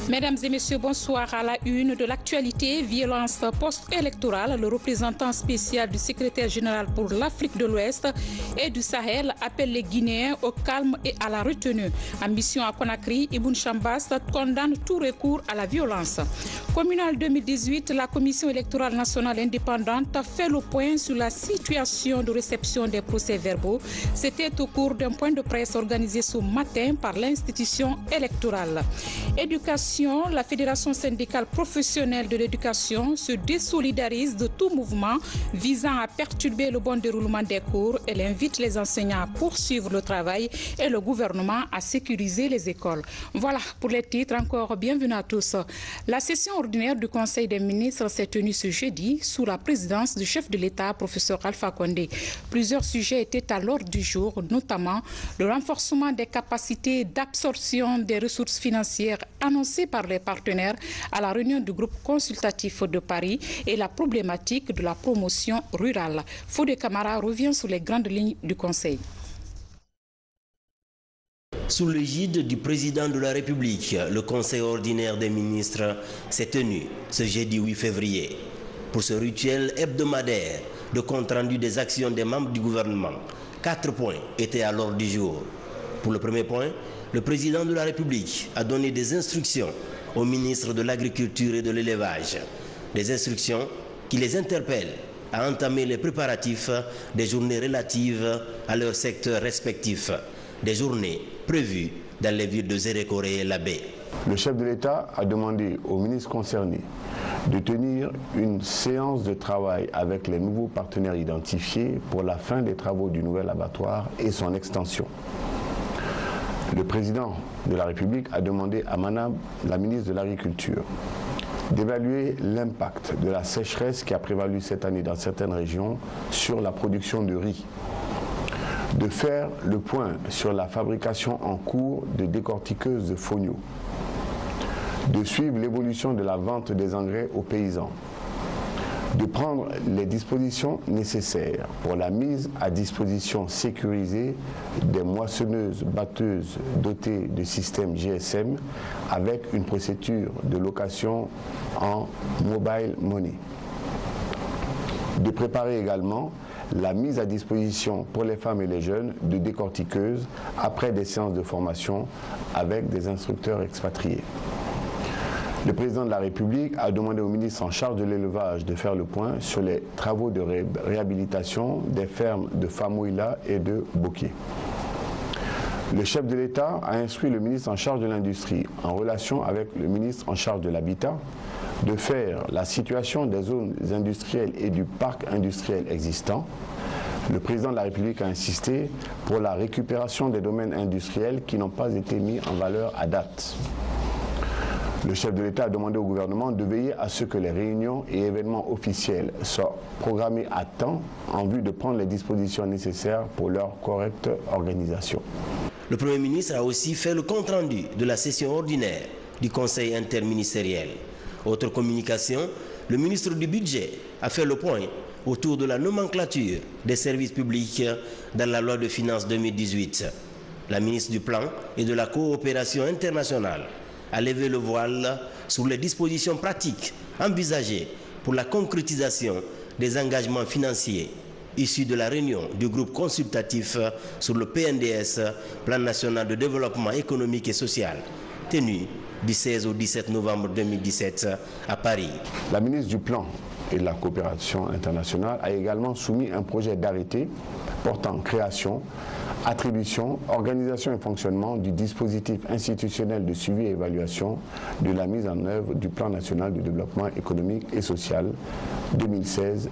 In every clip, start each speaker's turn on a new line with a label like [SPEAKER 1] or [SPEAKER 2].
[SPEAKER 1] Mesdames et messieurs, bonsoir. À la une de l'actualité, violence post-électorale, le représentant spécial du secrétaire général pour l'Afrique de l'Ouest et du Sahel appelle les Guinéens au calme et à la retenue. En mission à Conakry, Ibn Chambas condamne tout recours à la violence. Communal 2018, la Commission électorale nationale indépendante a fait le point sur la situation de réception des procès-verbaux. C'était au cours d'un point de presse organisé ce matin par l'institution électorale. Éducation, la Fédération syndicale professionnelle de l'éducation se désolidarise de tout mouvement visant à perturber le bon déroulement des cours. Elle invite les enseignants à poursuivre le travail et le gouvernement à sécuriser les écoles. Voilà pour les titres. Encore bienvenue à tous. La session ordinaire du Conseil des ministres s'est tenue ce jeudi sous la présidence du chef de l'État, professeur Alpha Condé. Plusieurs sujets étaient à l'ordre du jour, notamment le renforcement des capacités d'absorption des ressources financières annoncées par les partenaires à la réunion du groupe consultatif de Paris et la problématique de la promotion rurale. Fodé Camara revient sur les grandes lignes du Conseil.
[SPEAKER 2] Sous l'égide du président de la République, le Conseil ordinaire des ministres s'est tenu ce jeudi 8 février. Pour ce rituel hebdomadaire de compte-rendu des actions des membres du gouvernement, 4 points étaient à l'ordre du jour. Pour le premier point, le président de la République a donné des instructions au ministre de l'Agriculture et de l'Élevage. Des instructions qui les interpellent à entamer les préparatifs des journées relatives à leurs secteurs respectifs. Des journées prévues dans les villes de Zérékoré et Labé.
[SPEAKER 3] Le chef de l'État a demandé aux ministres concernés de tenir une séance de travail avec les nouveaux partenaires identifiés pour la fin des travaux du nouvel abattoir et son extension. Le président de la République a demandé à Madame la ministre de l'Agriculture d'évaluer l'impact de la sécheresse qui a prévalu cette année dans certaines régions sur la production de riz, de faire le point sur la fabrication en cours de décortiqueuses de fonio, de suivre l'évolution de la vente des engrais aux paysans, de prendre les dispositions nécessaires pour la mise à disposition sécurisée des moissonneuses-batteuses dotées de systèmes GSM avec une procédure de location en mobile money, de préparer également la mise à disposition pour les femmes et les jeunes de décortiqueuses après des séances de formation avec des instructeurs expatriés. Le président de la République a demandé au ministre en charge de l'élevage de faire le point sur les travaux de réhabilitation des fermes de Famouila et de Boké. Le chef de l'État a instruit le ministre en charge de l'industrie, en relation avec le ministre en charge de l'habitat, de faire la situation des zones industrielles et du parc industriel existant. Le président de la République a insisté pour la récupération des domaines industriels qui n'ont pas été mis en valeur à date. Le chef de l'État a demandé au gouvernement de veiller à ce que les réunions et événements officiels soient programmés à temps en vue de prendre les dispositions nécessaires pour leur correcte organisation.
[SPEAKER 2] Le Premier ministre a aussi fait le compte-rendu de la session ordinaire du Conseil interministériel. Autre communication, le ministre du Budget a fait le point autour de la nomenclature des services publics dans la loi de finances 2018. La ministre du Plan et de la Coopération internationale a levé le voile sur les dispositions pratiques envisagées pour la concrétisation des engagements financiers issus de la réunion du groupe consultatif sur le PNDS, Plan national de développement économique et social, tenue du 16 au 17 novembre 2017 à Paris.
[SPEAKER 3] La ministre du Plan et de la Coopération internationale a également soumis un projet d'arrêté portant création, attribution, organisation et fonctionnement du dispositif institutionnel de suivi et évaluation de la mise en œuvre du Plan national de développement économique et social 2016-2020.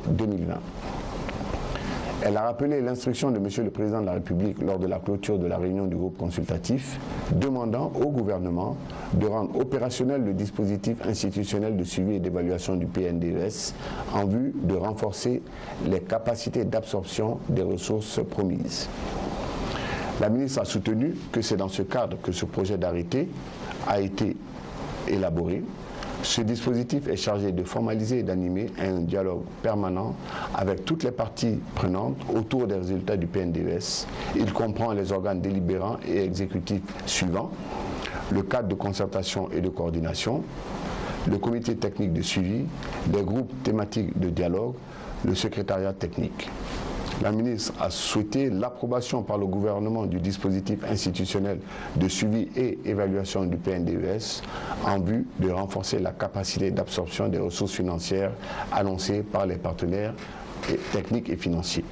[SPEAKER 3] Elle a rappelé l'instruction de M. le Président de la République lors de la clôture de la réunion du groupe consultatif, demandant au gouvernement de rendre opérationnel le dispositif institutionnel de suivi et d'évaluation du PNDES en vue de renforcer les capacités d'absorption des ressources promises. La ministre a soutenu que c'est dans ce cadre que ce projet d'arrêté a été élaboré. Ce dispositif est chargé de formaliser et d'animer un dialogue permanent avec toutes les parties prenantes autour des résultats du PNDES. Il comprend les organes délibérants et exécutifs suivants: le cadre de concertation et de coordination, le comité technique de suivi, les groupes thématiques de dialogue, le secrétariat technique. La ministre a souhaité l'approbation par le gouvernement du dispositif institutionnel de suivi et évaluation du PNDES en vue de renforcer la capacité d'absorption des ressources financières annoncées par les partenaires techniques et financiers.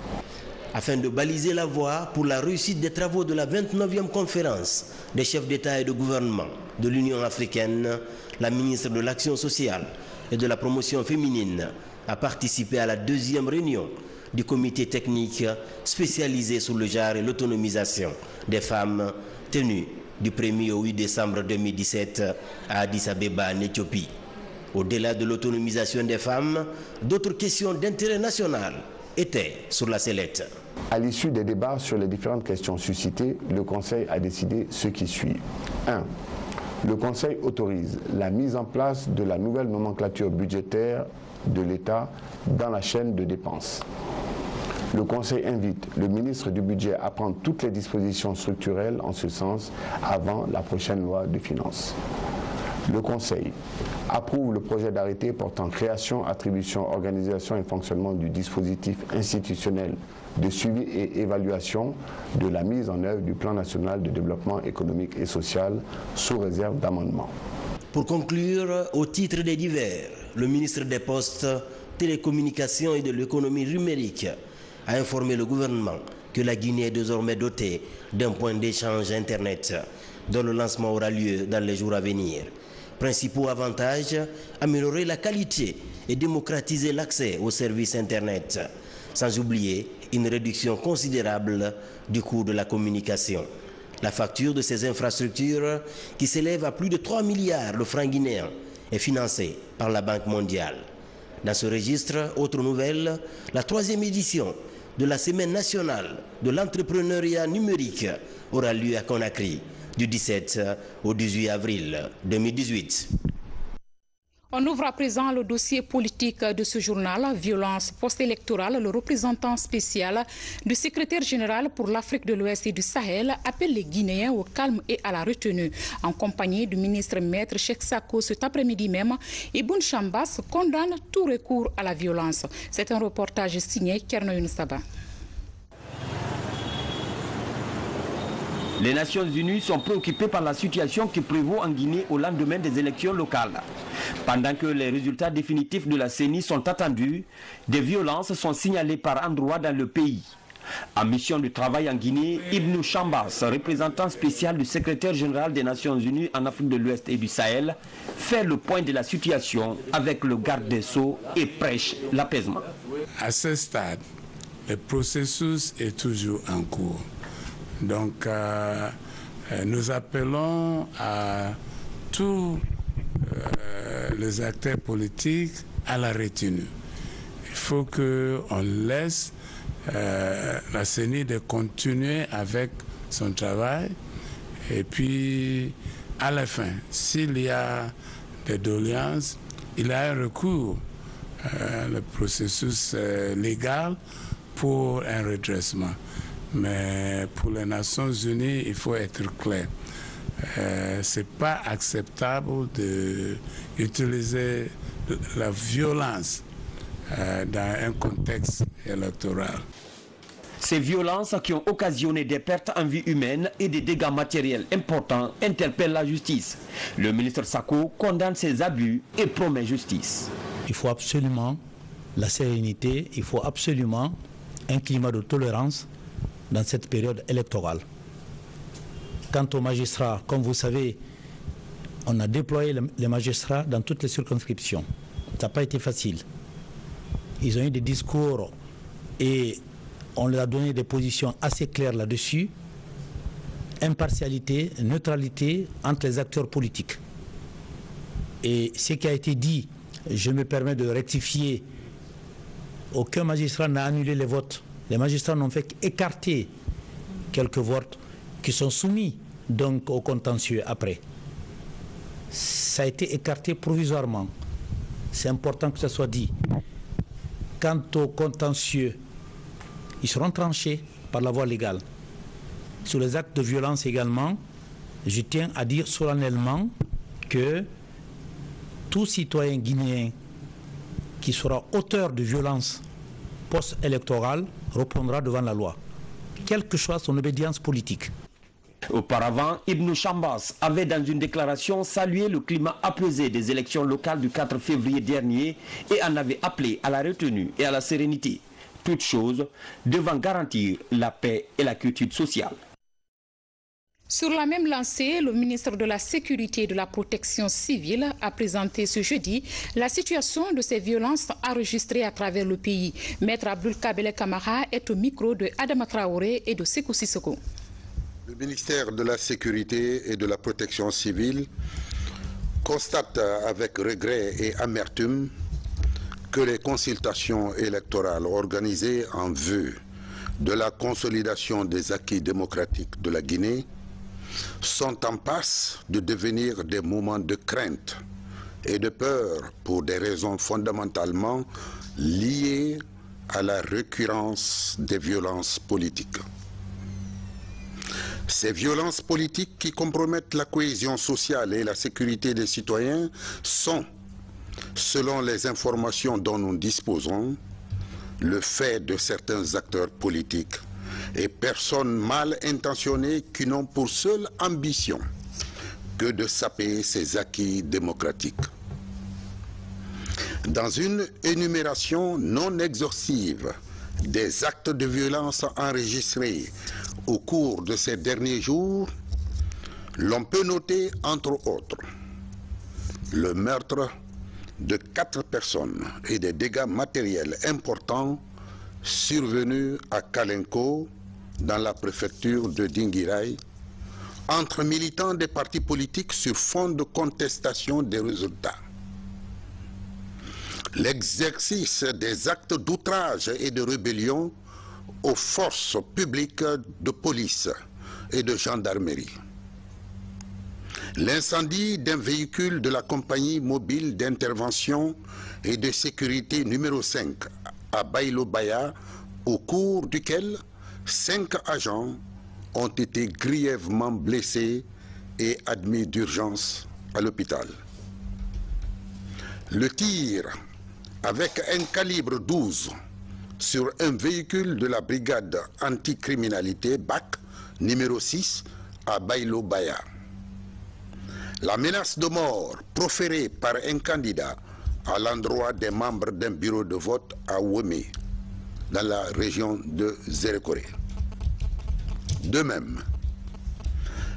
[SPEAKER 2] Afin de baliser la voie pour la réussite des travaux de la 29e conférence des chefs d'État et de gouvernement de l'Union africaine, la ministre de l'Action sociale et de la promotion féminine a participé à la 2e réunion du comité technique spécialisé sur le genre et l'autonomisation des femmes tenue du 1er au 8 décembre 2017 à Addis Abeba en Éthiopie. Au-delà de l'autonomisation des femmes, d'autres questions d'intérêt national étaient sur la sellette.
[SPEAKER 3] À l'issue des débats sur les différentes questions suscitées, le Conseil a décidé ce qui suit. 1. Le Conseil autorise la mise en place de la nouvelle nomenclature budgétaire de l'État dans la chaîne de dépenses. Le Conseil invite le ministre du Budget à prendre toutes les dispositions structurelles en ce sens avant la prochaine loi de finances. Le Conseil approuve le projet d'arrêté portant création, attribution, organisation et fonctionnement du dispositif institutionnel de suivi et évaluation de la mise en œuvre du Plan national de développement économique et social sous réserve d'amendements.
[SPEAKER 2] Pour conclure, au titre des divers, le ministre des Postes, Télécommunications et de l'économie numérique a informé le gouvernement que la Guinée est désormais dotée d'un point d'échange Internet dont le lancement aura lieu dans les jours à venir. Principaux avantages, améliorer la qualité et démocratiser l'accès aux services Internet, sans oublier une réduction considérable du coût de la communication. La facture de ces infrastructures, qui s'élève à plus de 3 milliards de francs guinéens, est financée par la Banque mondiale. Dans ce registre, autre nouvelle, la 3e édition de la Semaine nationale de l'entrepreneuriat numérique aura lieu à Conakry du 17 au 18 avril 2018.
[SPEAKER 1] On ouvre à présent le dossier politique de ce journal, violence post-électorale. Le représentant spécial du secrétaire général pour l'Afrique de l'Ouest et du Sahel appelle les Guinéens au calme et à la retenue. En compagnie du ministre Maître Cheikh Sako cet après-midi même, Ibn Chambas condamne tout recours à la violence. C'est un reportage signé Kerno Younoussaba.
[SPEAKER 4] Les Nations Unies sont préoccupées par la situation qui prévaut en Guinée au lendemain des élections locales. Pendant que les résultats définitifs de la CENI sont attendus, des violences sont signalées par endroits dans le pays. En mission de travail en Guinée, Ibn Chambas, représentant spécial du secrétaire général des Nations Unies en Afrique de l'Ouest et du Sahel, fait le point de la situation avec le garde des Sceaux et prêche l'apaisement.
[SPEAKER 5] À ce stade, le processus est toujours en cours. Donc, nous appelons à tous les acteurs politiques à la retenue. Il faut qu'on laisse la CENI de continuer avec son travail et puis à la fin, s'il y a des doléances, il y a un recours, le processus légal pour un redressement. Mais pour les Nations Unies, il faut être clair. Ce n'est pas acceptable d'utiliser la violence dans un contexte électoral.
[SPEAKER 4] Ces violences qui ont occasionné des pertes en vie humaine et des dégâts matériels importants interpellent la justice. Le ministre Sako condamne ces abus et promet justice.
[SPEAKER 6] Il faut absolument la sérénité, il faut absolument un climat de tolérance dans cette période électorale. Quant aux magistrats, comme vous savez, on a déployé les magistrats dans toutes les circonscriptions. Ça n'a pas été facile. Ils ont eu des discours et on leur a donné des positions assez claires là-dessus. Impartialité, neutralité entre les acteurs politiques. Et ce qui a été dit, je me permets de rectifier, aucun magistrat n'a annulé les votes. Les magistrats n'ont fait qu'écarter quelques votes qui sont soumis donc au contentieux après. Ça a été écarté provisoirement. C'est important que ça soit dit. Quant au contentieux, ils seront tranchés par la voie légale. Sur les actes de violence également, je tiens à dire solennellement que tout citoyen guinéen qui sera auteur de violences post-électorales répondra devant la loi, quelle que soit son obédience politique.
[SPEAKER 4] Auparavant, Ibn Chambas avait dans une déclaration salué le climat apaisé des élections locales du 4 février dernier et en avait appelé à la retenue et à la sérénité, toutes choses devant garantir la paix et la quiétude sociale.
[SPEAKER 1] Sur la même lancée, le ministre de la Sécurité et de la Protection civile a présenté ce jeudi la situation de ces violences enregistrées à travers le pays. Maître Abdul Kabele Kamara est au micro de Adama Traoré et de Sekou Sissoko.
[SPEAKER 7] Le ministère de la Sécurité et de la Protection civile constate avec regret et amertume que les consultations électorales organisées en vue de la consolidation des acquis démocratiques de la Guinée sont en passe de devenir des moments de crainte et de peur pour des raisons fondamentalement liées à la récurrence des violences politiques. Ces violences politiques qui compromettent la cohésion sociale et la sécurité des citoyens sont, selon les informations dont nous disposons, le fait de certains acteurs politiques et personnes mal intentionnées qui n'ont pour seule ambition que de saper ces acquis démocratiques. Dans une énumération non exhaustive des actes de violence enregistrés au cours de ces derniers jours, l'on peut noter, entre autres, le meurtre de 4 personnes et des dégâts matériels importants survenus à Kalenko, dans la préfecture de Dinguiraye, entre militants des partis politiques sur fond de contestation des résultats. L'exercice des actes d'outrage et de rébellion aux forces publiques de police et de gendarmerie. L'incendie d'un véhicule de la compagnie mobile d'intervention et de sécurité numéro 5 à Baïlo-Baya, au cours duquel 5 agents ont été grièvement blessés et admis d'urgence à l'hôpital. Le tir avec un calibre 12 sur un véhicule de la brigade anticriminalité BAC numéro 6 à Baïlo-Baya. La menace de mort proférée par un candidat à l'endroit des membres d'un bureau de vote à Ouémé, dans la région de Zérékoré. De même,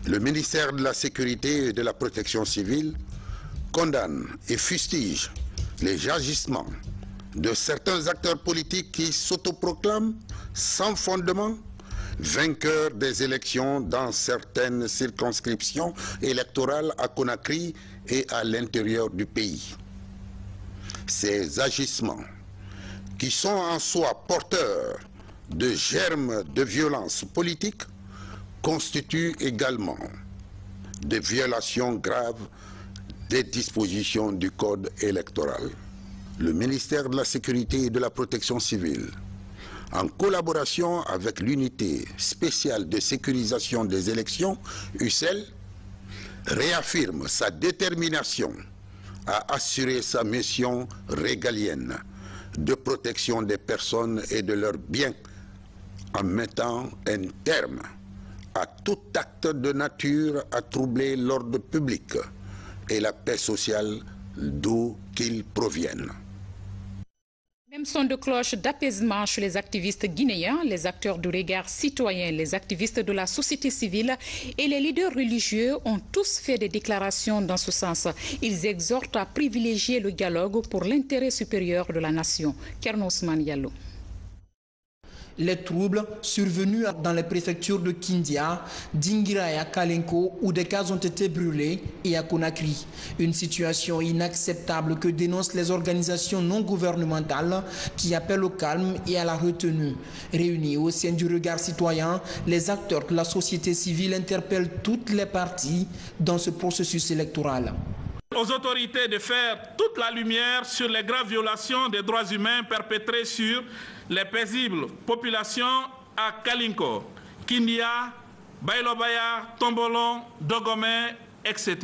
[SPEAKER 7] le ministère de la Sécurité et de la Protection civile condamne et fustige les agissements de certains acteurs politiques qui s'autoproclament sans fondement vainqueurs des élections dans certaines circonscriptions électorales à Conakry et à l'intérieur du pays. Ces agissements, qui sont en soi porteurs de germes de violence politique, constituent également des violations graves des dispositions du Code électoral. Le ministère de la Sécurité et de la Protection civile, en collaboration avec l'unité spéciale de sécurisation des élections, UCEL, réaffirme sa détermination à assurer sa mission régalienne de protection des personnes et de leurs biens en mettant un terme à tout acte de nature à troubler l'ordre public et la paix sociale d'où qu'ils proviennent.
[SPEAKER 1] Même son de cloche d'apaisement chez les activistes guinéens, les acteurs du regard citoyen, les activistes de la société civile et les leaders religieux ont tous fait des déclarations dans ce sens. Ils exhortent à privilégier le dialogue pour l'intérêt supérieur de la nation. Kerno Ousmane Diallo.
[SPEAKER 8] Les troubles survenus dans les préfectures de Kindia, Dinguiraye et à Kalenko, où des cases ont été brûlées, et à Conakry. Une situation inacceptable que dénoncent les organisations non gouvernementales qui appellent au calme et à la retenue. Réunis au sein du regard citoyen, les acteurs de la société civile interpellent toutes les parties dans ce processus électoral.
[SPEAKER 9] Aux autorités de faire toute la lumière sur les graves violations des droits humains perpétrées sur les paisibles populations à Kalinko, Kindia Baïlo-Baya, Tombolon, Dogomé, etc.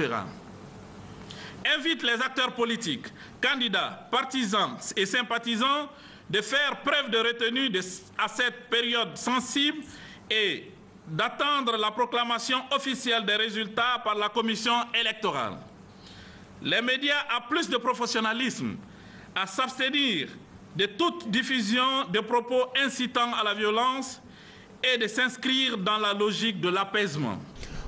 [SPEAKER 9] Invite les acteurs politiques, candidats, partisans et sympathisants de faire preuve de retenue à cette période sensible et d'attendre la proclamation officielle des résultats par la commission électorale. Les médias ont plus de professionnalisme à s'abstenir de toute diffusion de propos incitant à la violence et de s'inscrire dans la logique de l'apaisement.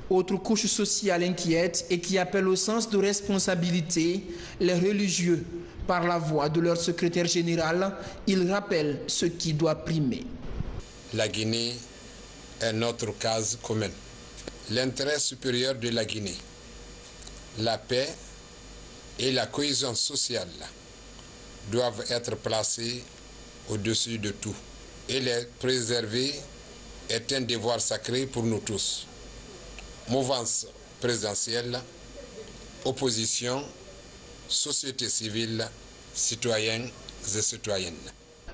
[SPEAKER 8] Autre couche sociale inquiète et qui appelle au sens de responsabilité les religieux. Par la voix de leur secrétaire général, ils rappellent ce qui doit primer.
[SPEAKER 10] La Guinée est notre case commune. L'intérêt supérieur de la Guinée, la paix et la cohésion sociale doivent être placés au-dessus de tout. Et les préserver est un devoir sacré pour nous tous. Mouvance présidentielle, opposition, société civile, citoyens et citoyennes.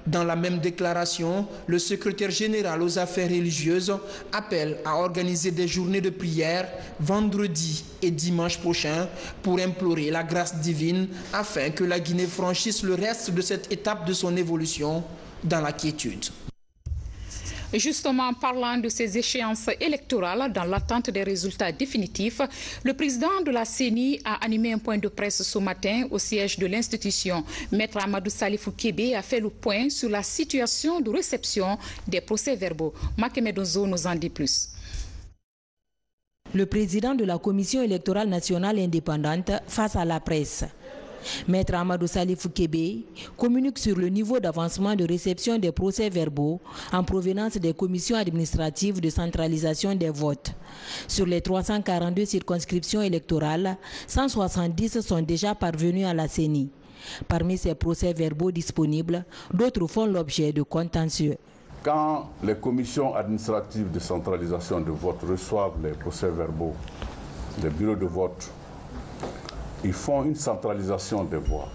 [SPEAKER 8] Dans la même déclaration, le secrétaire général aux affaires religieuses appelle à organiser des journées de prière vendredi et dimanche prochain pour implorer la grâce divine afin que la Guinée franchisse le reste de cette étape de son évolution dans la quiétude.
[SPEAKER 1] Justement, parlant de ces échéances électorales dans l'attente des résultats définitifs, le président de la CENI a animé un point de presse ce matin au siège de l'institution. Maître Amadou Salifou Kébé a fait le point sur la situation de réception des procès-verbaux. Makemedozo nous en dit plus.
[SPEAKER 11] Le président de la Commission électorale nationale indépendante face à la presse. Maître Amadou Salifou Kébé communique sur le niveau d'avancement de réception des procès-verbaux en provenance des commissions administratives de centralisation des votes. Sur les 342 circonscriptions électorales, 170 sont déjà parvenus à la CENI. Parmi ces procès-verbaux disponibles, d'autres font l'objet de contentieux.
[SPEAKER 12] Quand les commissions administratives de centralisation de vote reçoivent les procès-verbaux des bureaux de vote, ils font une centralisation des voix,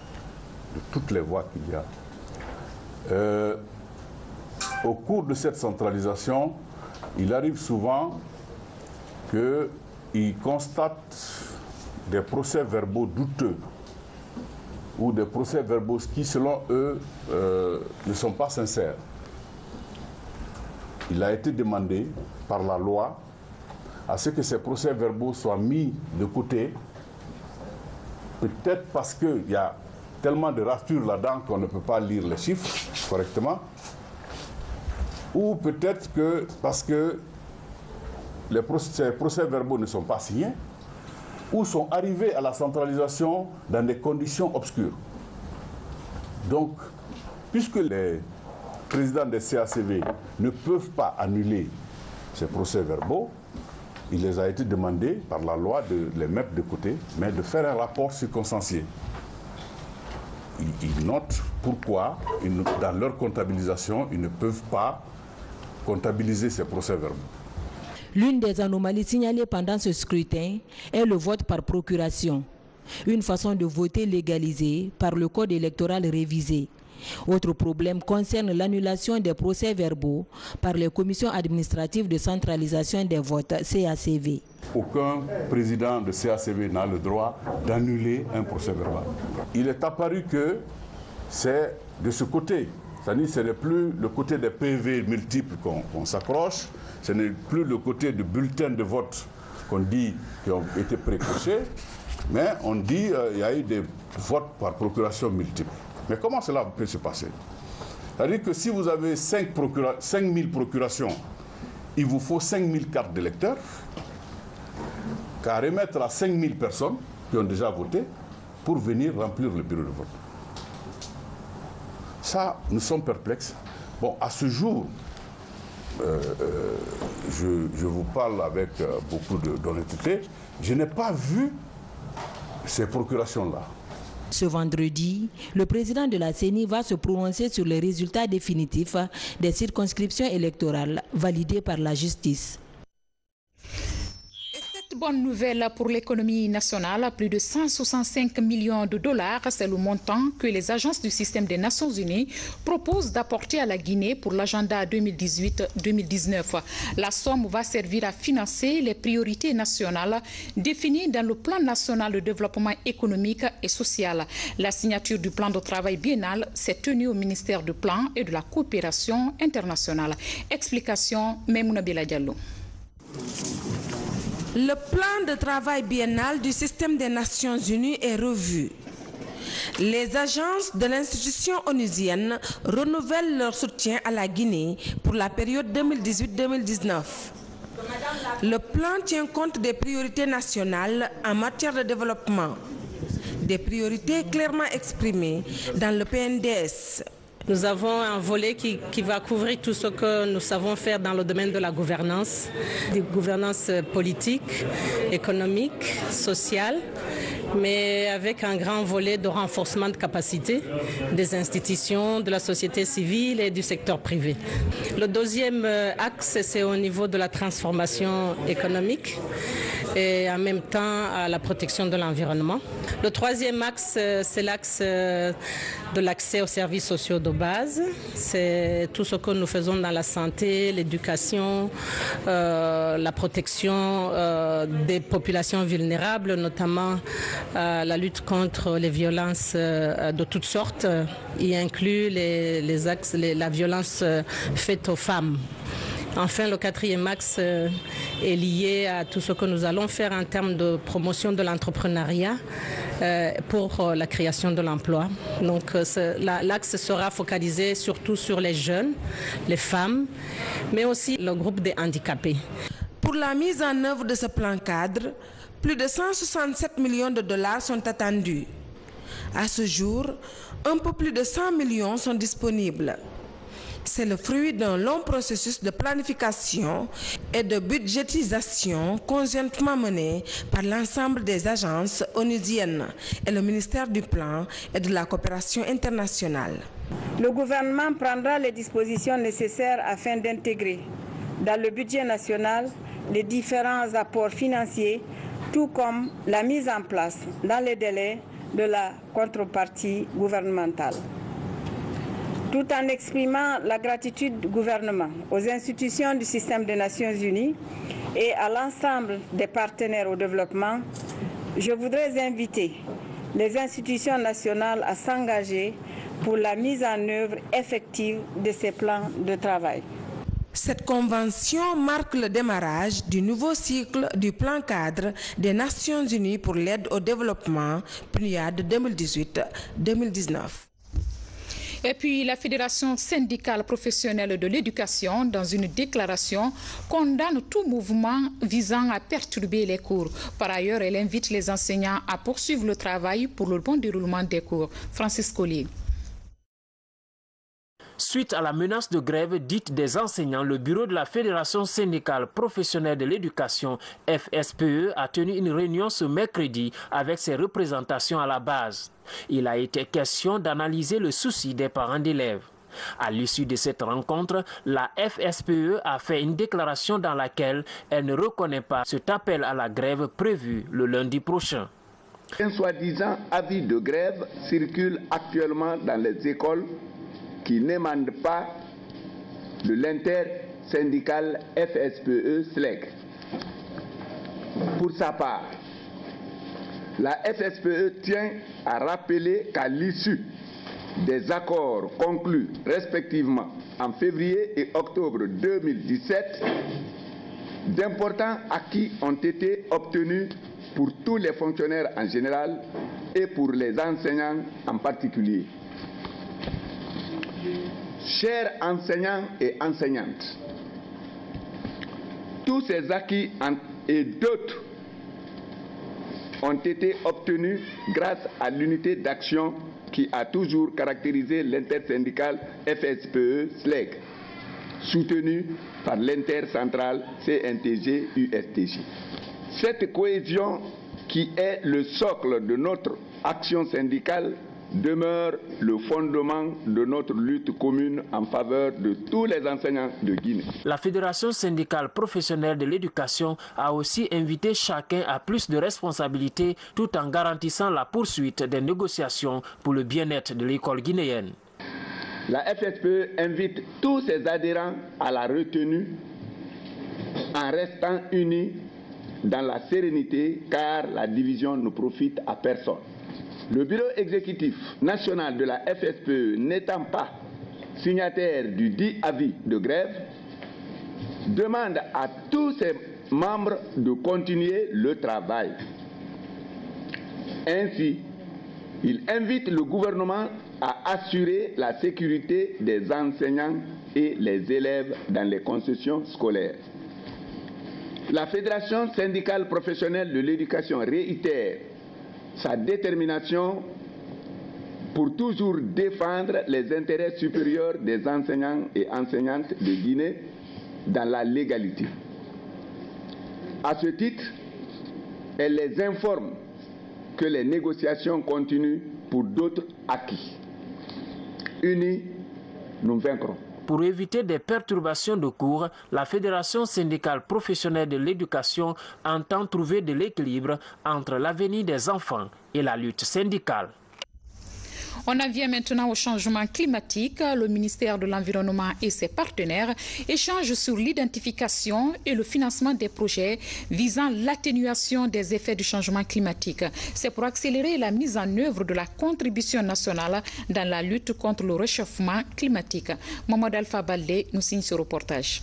[SPEAKER 12] de toutes les voix qu'il y a. Au cours de cette centralisation, il arrive souvent qu'ils constatent des procès-verbaux douteux ou des procès-verbaux qui, selon eux, ne sont pas sincères. Il a été demandé par la loi à ce que ces procès-verbaux soient mis de côté. Peut-être parce qu'il y a tellement de ratures là-dedans qu'on ne peut pas lire les chiffres correctement. Ou peut-être que parce que ces procès-verbaux ne sont pas signés, ou sont arrivés à la centralisation dans des conditions obscures. Donc, puisque les présidents des CACV ne peuvent pas annuler ces procès-verbaux, il les a été demandé par la loi de les mettre de côté, mais de faire un rapport circonstancié. Ils notent pourquoi, dans leur comptabilisation, ils ne peuvent pas comptabiliser ces procès-verbaux.
[SPEAKER 11] L'une des anomalies signalées pendant ce scrutin est le vote par procuration, une façon de voter légalisée par le code électoral révisé. Autre problème concerne l'annulation des procès-verbaux par les commissions administratives de centralisation des votes, CACV.
[SPEAKER 12] Aucun président de CACV n'a le droit d'annuler un procès-verbal. Il est apparu que c'est de ce côté, c'est-à-dire que ce n'est plus le côté des PV multiples qu'on s'accroche, ce n'est plus le côté du bulletin de vote qu'on dit qui ont été précochés, mais on dit qu'il y a eu des votes par procuration multiples. Mais comment cela peut se passer? C'est-à-dire que si vous avez 5 000 procurations, il vous faut 5 000 cartes d'électeurs qu'à remettre à 5 000 personnes qui ont déjà voté pour venir remplir le bureau de vote. Ça, nous sommes perplexes. Bon, à ce jour, je vous parle avec beaucoup d'honnêteté, je n'ai pas vu ces procurations-là.
[SPEAKER 11] Ce vendredi, le président de la CENI va se prononcer sur les résultats définitifs des circonscriptions électorales validées par la justice.
[SPEAKER 1] Cette bonne nouvelle pour l'économie nationale. Plus de 165 millions de dollars, c'est le montant que les agences du système des Nations Unies proposent d'apporter à la Guinée pour l'agenda 2018-2019. La somme va servir à financer les priorités nationales définies dans le plan national de développement économique et social. La signature du plan de travail biennal s'est tenue au ministère du Plan et de la Coopération internationale. Explication, Memouna Bila Diallo.
[SPEAKER 13] Le plan de travail biennal du système des Nations Unies est revu. Les agences de l'institution onusienne renouvellent leur soutien à la Guinée pour la période 2018-2019. Le plan tient compte des priorités nationales en matière de développement, des priorités clairement exprimées dans le PNDS.
[SPEAKER 14] Nous avons un volet qui va couvrir tout ce que nous savons faire dans le domaine de la gouvernance politique, économique, sociale, mais avec un grand volet de renforcement de capacité des institutions, de la société civile et du secteur privé. Le deuxième axe, c'est au niveau de la transformation économique et en même temps à la protection de l'environnement. Le troisième axe, c'est l'axe de l'accès aux services sociaux de base. C'est tout ce que nous faisons dans la santé, l'éducation, la protection des populations vulnérables, notamment la lutte contre les violences de toutes sortes, y inclut la violence faite aux femmes. Enfin, le quatrième axe est lié à tout ce que nous allons faire en termes de promotion de l'entrepreneuriat pour la création de l'emploi. Donc l'axe sera focalisé surtout sur les jeunes, les femmes, mais aussi le groupe des handicapés.
[SPEAKER 13] Pour la mise en œuvre de ce plan cadre, plus de 167 millions de dollars sont attendus. À ce jour, un peu plus de 100 millions sont disponibles. C'est le fruit d'un long processus de planification et de budgétisation conjointement mené par l'ensemble des agences onusiennes et le ministère du Plan et de la Coopération internationale.
[SPEAKER 15] Le gouvernement prendra les dispositions nécessaires afin d'intégrer dans le budget national les différents apports financiers, tout comme la mise en place dans les délais de la contrepartie gouvernementale. Tout en exprimant la gratitude du gouvernement aux institutions du système des Nations Unies et à l'ensemble des partenaires au développement, je voudrais inviter les institutions nationales à s'engager pour la mise en œuvre effective de ces plans de travail.
[SPEAKER 13] Cette convention marque le démarrage du nouveau cycle du plan cadre des Nations Unies pour l'aide au développement, PNUAD 2018-2019.
[SPEAKER 1] Et puis la Fédération syndicale professionnelle de l'éducation, dans une déclaration, condamne tout mouvement visant à perturber les cours. Par ailleurs, elle invite les enseignants à poursuivre le travail pour le bon déroulement des cours. Francis Collier.
[SPEAKER 16] Suite à la menace de grève dite des enseignants, le bureau de la Fédération syndicale professionnelle de l'éducation, FSPE, a tenu une réunion ce mercredi avec ses représentations à la base. Il a été question d'analyser le souci des parents d'élèves. À l'issue de cette rencontre, la FSPE a fait une déclaration dans laquelle elle ne reconnaît pas cet appel à la grève prévu le lundi prochain.
[SPEAKER 17] Un soi-disant avis de grève circule actuellement dans les écoles qui n'émane pas de l'intersyndical FSPE-SLEC. Pour sa part, la FSPE tient à rappeler qu'à l'issue des accords conclus respectivement en février et octobre 2017, d'importants acquis ont été obtenus pour tous les fonctionnaires en général et pour les enseignants en particulier. Chers enseignants et enseignantes, tous ces acquis et d'autres ont été obtenus grâce à l'unité d'action qui a toujours caractérisé l'intersyndicale FSPE-SLEC, soutenue par l'intercentrale CNTG-USTJ. Cette cohésion qui est le socle de notre action syndicale demeure le fondement de notre lutte commune en faveur de tous les enseignants de Guinée.
[SPEAKER 16] La Fédération syndicale professionnelle de l'éducation a aussi invité chacun à plus de responsabilités tout en garantissant la poursuite des négociations pour le bien-être de l'école guinéenne.
[SPEAKER 17] La FSPE invite tous ses adhérents à la retenue en restant unis dans la sérénité, car la division ne profite à personne. Le bureau exécutif national de la FSPE n'étant pas signataire du dit avis de grève, demande à tous ses membres de continuer le travail. Ainsi, il invite le gouvernement à assurer la sécurité des enseignants et les élèves dans les concessions scolaires. La Fédération syndicale professionnelle de l'éducation réitère sa détermination pour toujours défendre les intérêts supérieurs des enseignants et enseignantes de Guinée dans la légalité. À ce titre, elle les informe que les négociations continuent pour d'autres acquis. Unis, nous vaincrons.
[SPEAKER 16] Pour éviter des perturbations de cours, la Fédération syndicale professionnelle de l'éducation entend trouver de l'équilibre entre l'avenir des enfants et la lutte syndicale.
[SPEAKER 1] On en vient maintenant au changement climatique. Le ministère de l'Environnement et ses partenaires échangent sur l'identification et le financement des projets visant l'atténuation des effets du changement climatique. C'est pour accélérer la mise en œuvre de la contribution nationale dans la lutte contre le réchauffement climatique. Mohamed Alpha Baldé nous signe ce reportage.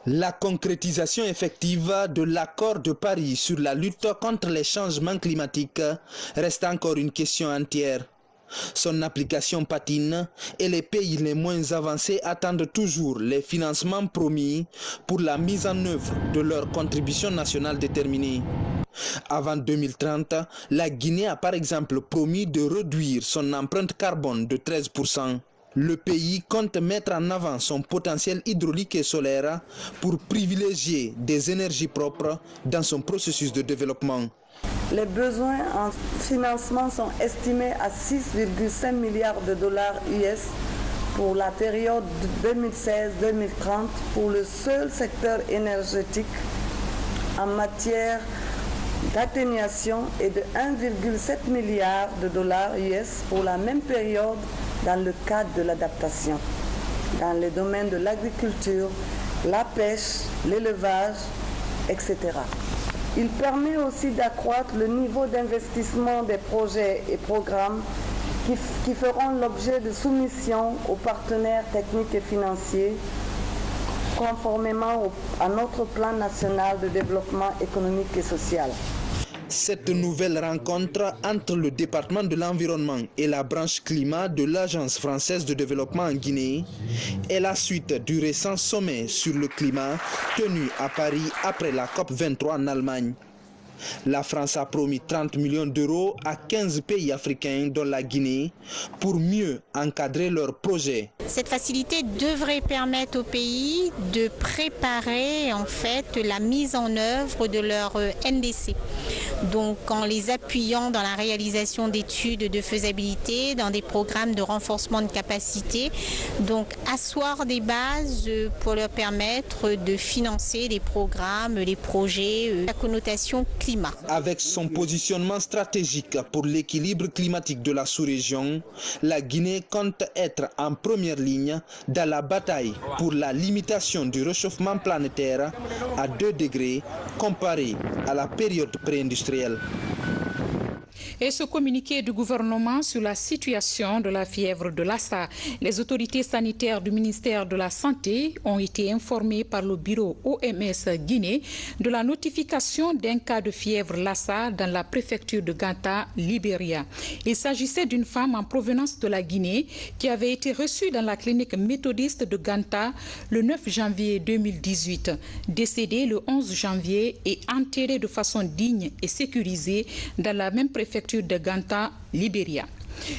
[SPEAKER 18] La concrétisation effective de l'accord de Paris sur la lutte contre les changements climatiques reste encore une question entière. Son application patine et les pays les moins avancés attendent toujours les financements promis pour la mise en œuvre de leur contribution nationale déterminée. Avant 2030, la Guinée a par exemple promis de réduire son empreinte carbone de 13%. Le pays compte mettre en avant son potentiel hydraulique et solaire pour privilégier des énergies propres dans son processus de développement.
[SPEAKER 19] Les besoins en financement sont estimés à 6,5 milliards de dollars US pour la période 2016-2030 pour le seul secteur énergétique en matière d'atténuation et de 1,7 milliard de dollars US pour la même période dans le cadre de l'adaptation, dans les domaines de l'agriculture, la pêche, l'élevage, etc. Il permet aussi d'accroître le niveau d'investissement des projets et programmes qui feront l'objet de soumission aux partenaires techniques et financiers conformément à notre plan national de développement économique et social.
[SPEAKER 18] Cette nouvelle rencontre entre le département de l'environnement et la branche climat de l'Agence française de développement en Guinée est la suite du récent sommet sur le climat tenu à Paris après la COP23 en Allemagne. La France a promis 30 millions d'euros à 15 pays africains, dont la Guinée, pour mieux encadrer leurs projets.
[SPEAKER 20] Cette facilité devrait permettre aux pays de préparer en fait la mise en œuvre de leur NDC. Donc en les appuyant dans la réalisation d'études de faisabilité, dans des programmes de renforcement de capacité, donc asseoir des bases pour leur permettre de financer les programmes, les projets à connotation climatique.
[SPEAKER 18] Avec son positionnement stratégique pour l'équilibre climatique de la sous-région, la Guinée compte être en première ligne dans la bataille pour la limitation du réchauffement planétaire à 2 degrés comparé à la période pré-industrielle.
[SPEAKER 1] Et ce communiqué du gouvernement sur la situation de la fièvre de Lassa. Les autorités sanitaires du ministère de la Santé ont été informées par le bureau OMS Guinée de la notification d'un cas de fièvre Lassa dans la préfecture de Ganta, Libéria. Il s'agissait d'une femme en provenance de la Guinée qui avait été reçue dans la clinique méthodiste de Ganta le 9 janvier 2018, décédée le 11 janvier et enterrée de façon digne et sécurisée dans la même préfecture de Ganta, Libéria.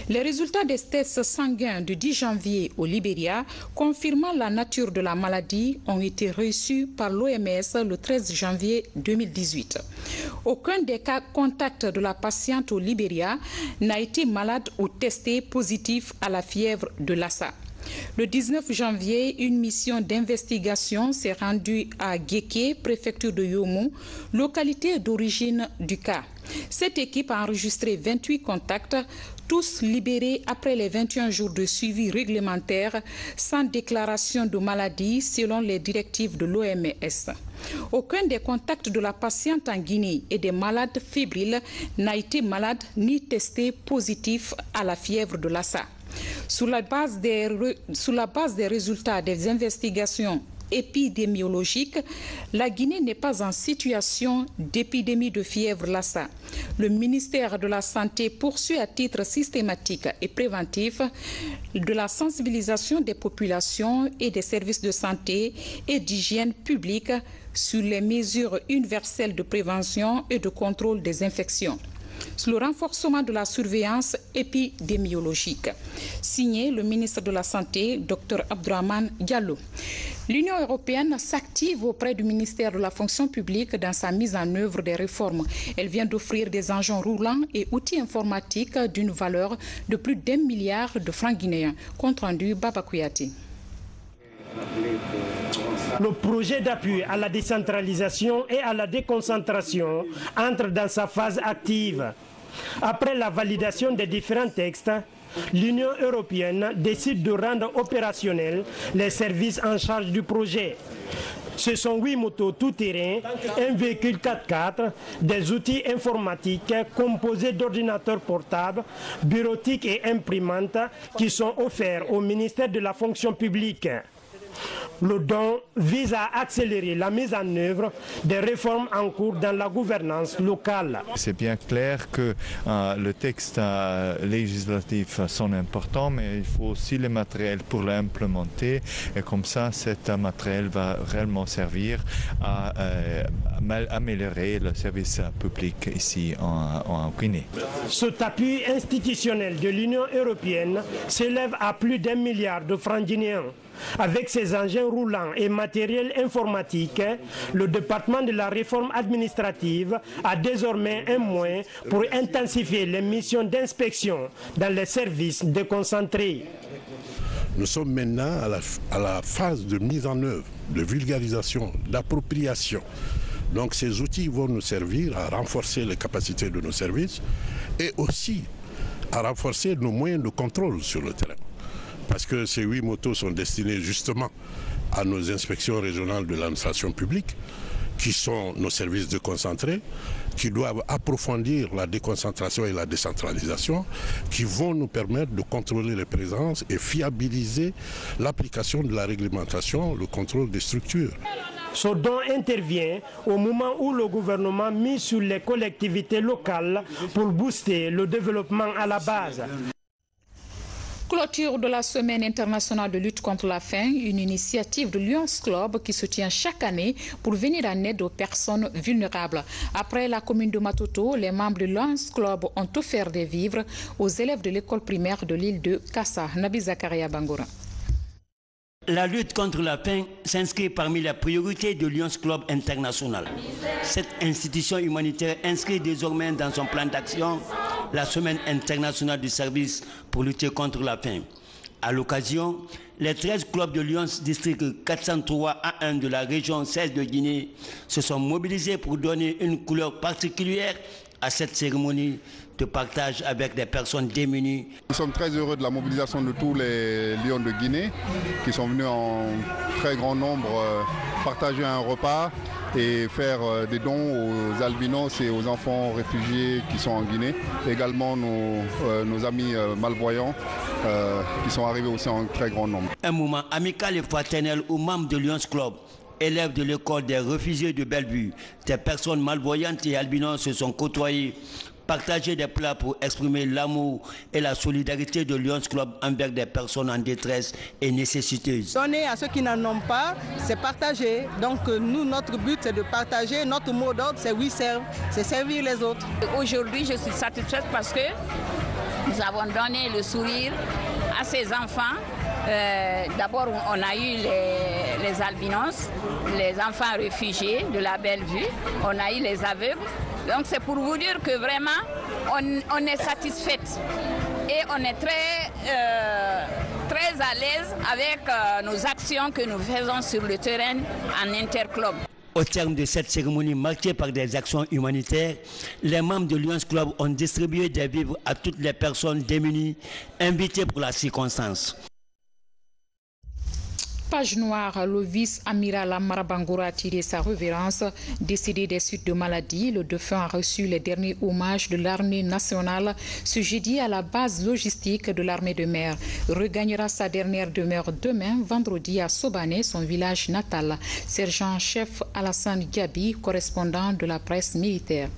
[SPEAKER 1] Les résultats des tests sanguins du 10 janvier au Libéria, confirmant la nature de la maladie, ont été reçus par l'OMS le 13 janvier 2018. Aucun des cas contacts de la patiente au Libéria n'a été malade ou testé positif à la fièvre de Lassa. Le 19 janvier, une mission d'investigation s'est rendue à Guéké, préfecture de Yomo, localité d'origine du cas. Cette équipe a enregistré 28 contacts, tous libérés après les 21 jours de suivi réglementaire sans déclaration de maladie selon les directives de l'OMS. Aucun des contacts de la patiente en Guinée et des malades fébriles n'a été malade ni testé positif à la fièvre de Lassa. Sur la base des résultats des investigations épidémiologiques, la Guinée n'est pas en situation d'épidémie de fièvre Lassa. Le ministère de la Santé poursuit à titre systématique et préventif de la sensibilisation des populations et des services de santé et d'hygiène publique sur les mesures universelles de prévention et de contrôle des infections, sur le renforcement de la surveillance épidémiologique. Signé le ministre de la Santé, Dr Abdourahmane Diallo. L'Union européenne s'active auprès du ministère de la fonction publique dans sa mise en œuvre des réformes. Elle vient d'offrir des engins roulants et outils informatiques d'une valeur de plus d'1 milliard de francs guinéens. Compte rendu Baba Kouyati.
[SPEAKER 21] Le projet d'appui à la décentralisation et à la déconcentration entre dans sa phase active. Après la validation des différents textes, l'Union européenne décide de rendre opérationnels les services en charge du projet. Ce sont 8 motos tout-terrain, un véhicule 4x4, des outils informatiques composés d'ordinateurs portables, bureautiques et imprimantes qui sont offerts au ministère de la fonction publique. Le don vise à accélérer la mise en œuvre des réformes en cours dans la gouvernance locale.
[SPEAKER 22] C'est bien clair que le texte législatif sont importants, mais il faut aussi le matériel pour l'implémenter. Et comme ça, cet matériel va réellement servir à améliorer le service public ici en Guinée.
[SPEAKER 21] Cet appui institutionnel de l'Union européenne s'élève à plus d'1 milliard de francs guinéens. Avec ses engins roulants et matériel informatique, le département de la réforme administrative a désormais un moyen pour intensifier les missions d'inspection dans les services déconcentrés.
[SPEAKER 23] Nous sommes maintenant à la phase de mise en œuvre, de vulgarisation, d'appropriation. Donc ces outils vont nous servir à renforcer les capacités de nos services et aussi à renforcer nos moyens de contrôle sur le terrain. Parce que ces 8 motos sont destinées justement à nos inspections régionales de l'administration publique, qui sont nos services déconcentrés, qui doivent approfondir la déconcentration et la décentralisation, qui vont nous permettre de contrôler les présences et fiabiliser l'application de la réglementation, le contrôle des structures.
[SPEAKER 21] Ce don intervient au moment où le gouvernement mise sur les collectivités locales pour booster le développement à la base.
[SPEAKER 1] Clôture de la Semaine internationale de lutte contre la faim, une initiative de Lions Club qui se tient chaque année pour venir en aide aux personnes vulnérables. Après la commune de Matoto, les membres de Lions Club ont offert des vivres aux élèves de l'école primaire de l'île de Kassa. Nabi Zakaria Bangoura.
[SPEAKER 24] La lutte contre la faim s'inscrit parmi les priorités de Lions Club International. Cette institution humanitaire inscrit désormais dans son plan d'action la Semaine internationale du service pour lutter contre la faim. À l'occasion, les 13 clubs de Lions district 403 A1 de la région 16 de Guinée se sont mobilisés pour donner une couleur particulière à cette cérémonie de partage avec des personnes démunies.
[SPEAKER 25] Nous sommes très heureux de la mobilisation de tous les lions de Guinée qui sont venus en très grand nombre partager un repas et faire des dons aux albinos et aux enfants réfugiés qui sont en Guinée. Également nos amis malvoyants qui sont arrivés aussi en très grand nombre.
[SPEAKER 24] Un moment amical et fraternel aux membres de Lions Club, élèves de l'école des réfugiés de Bellevue. Des personnes malvoyantes et albinos se sont côtoyées, partager des plats pour exprimer l'amour et la solidarité de Lions Club envers des personnes en détresse et nécessiteuses.
[SPEAKER 26] Donner à ceux qui n'en ont pas, c'est partager. Donc nous, notre but, c'est de partager. Notre mot d'ordre, c'est oui, serve, c'est servir les autres.
[SPEAKER 27] Aujourd'hui, je suis satisfaite parce que
[SPEAKER 2] Nous avons donné le sourire à ces enfants. D'abord, on a eu les albinos, les enfants réfugiés de la Belle-Vue, on a eu les aveugles. Donc c'est pour vous dire que vraiment, on est satisfaite et on est très à l'aise avec nos actions que nous faisons sur le terrain en interclub.
[SPEAKER 24] Au terme de cette cérémonie marquée par des actions humanitaires, les membres de Lions Club ont distribué des vivres à toutes les personnes démunies invitées pour la circonstance.
[SPEAKER 1] Page noire, le vice-amiral Amara Bangoura a tiré sa révérence. Décédé des suites de maladie, le défunt a reçu les derniers hommages de l'armée nationale ce jeudi à la base logistique de l'armée de mer. Regagnera sa dernière demeure demain, vendredi, à Sobané, son village natal. Sergent-chef Alassane Diaby, correspondant de la presse militaire.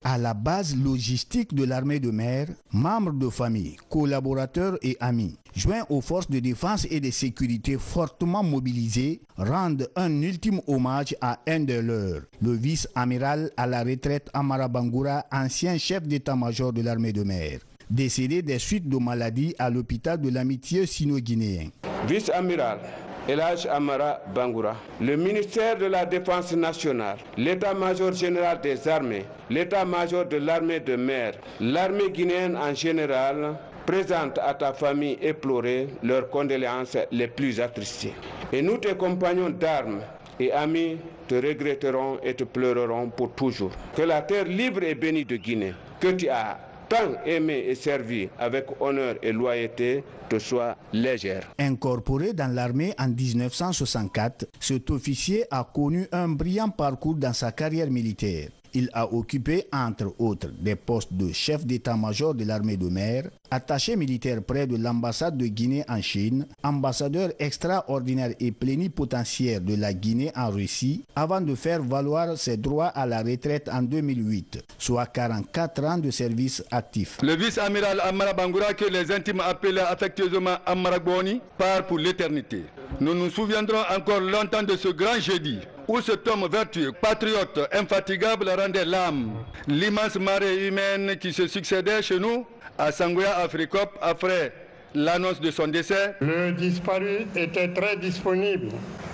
[SPEAKER 3] À la base logistique de l'armée de mer, membres de famille, collaborateurs et amis, joints aux forces de défense et de sécurité fortement mobilisées, rendent un ultime hommage à un de leurs, le vice-amiral à la retraite Amara Bangoura, ancien chef d'état-major de l'armée de mer, décédé des suites de maladie à l'hôpital de l'amitié sino-guinéen.
[SPEAKER 4] Vice-amiral Elhadj Amara Bangoura, le ministère de la Défense nationale, l'état-major général des armées, l'état-major de l'armée de mer, l'armée guinéenne en général, présente à ta famille éplorée leurs condoléances les plus attristées. Et nous, tes compagnons d'armes et amis, te regretterons et te pleurerons pour toujours. Que la terre libre et bénie de Guinée, que tu as tant aimé et servi avec honneur et loyauté, te soit légère.
[SPEAKER 3] Incorporé dans l'armée en 1964, cet officier a connu un brillant parcours dans sa carrière militaire. Il a occupé, entre autres, des postes de chef d'état-major de l'armée de mer, attaché militaire près de l'ambassade de Guinée en Chine, ambassadeur extraordinaire et plénipotentiaire de la Guinée en Russie, avant de faire valoir ses droits à la retraite en 2008, soit 44 ans de service actif.
[SPEAKER 5] Le vice-amiral Amara Bangoura, que les intimes appelaient affectueusement Amara Gboni, part pour l'éternité. Nous nous souviendrons encore longtemps de ce grand jeudi où cet homme vertueux, patriote, infatigable rendait l'âme. L'immense marée humaine qui se succédait chez nous à Sangoya Africop après l'annonce de son décès.
[SPEAKER 6] Le disparu était très disponible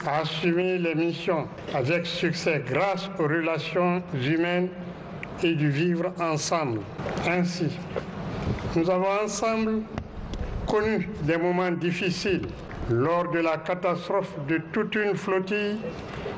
[SPEAKER 6] à assumer les missions avec succès grâce aux relations humaines et du vivre ensemble. Ainsi, nous avons ensemble connu des moments difficiles lors de la catastrophe de toute une flottille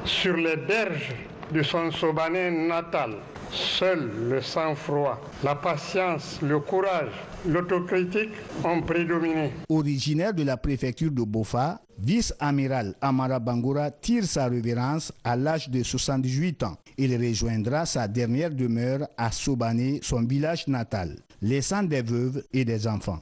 [SPEAKER 6] sur les berges de son Sobané natal. Seul le sang-froid, la patience, le courage, l'autocritique ont prédominé.
[SPEAKER 3] Originaire de la préfecture de Bofa, vice-amiral Amara Bangoura tire sa révérence à l'âge de 78 ans. Il rejoindra sa dernière demeure à Sobané, son village natal, laissant des veuves et des enfants.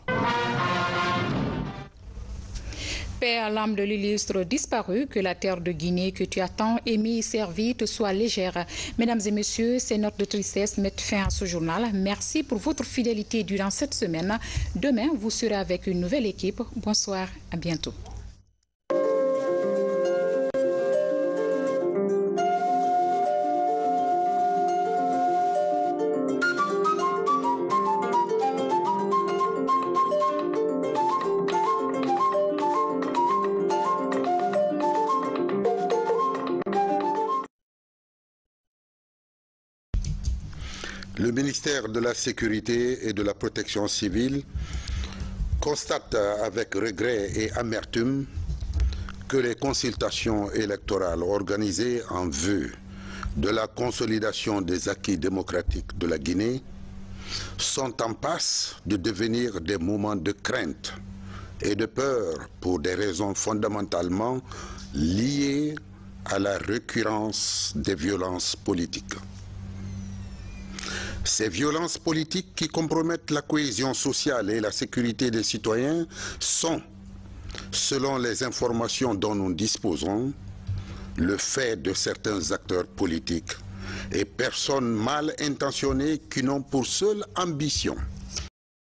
[SPEAKER 1] Paix à l'âme de l'illustre disparu, que la terre de Guinée que tu as tant aimé et servi te soit légère. Mesdames et messieurs, ces notes de tristesse mettent fin à ce journal. Merci pour votre fidélité durant cette semaine. Demain, vous serez avec une nouvelle équipe. Bonsoir, à bientôt.
[SPEAKER 7] Le ministère de la Sécurité et de la Protection civile constate avec regret et amertume que les consultations électorales organisées en vue de la consolidation des acquis démocratiques de la Guinée sont en passe de devenir des moments de crainte et de peur pour des raisons fondamentalement liées à la récurrence des violences politiques. Ces violences politiques qui compromettent la cohésion sociale et la sécurité des citoyens sont, selon les informations dont nous disposons, le fait de certains acteurs politiques et personnes mal intentionnées qui n'ont pour seule ambition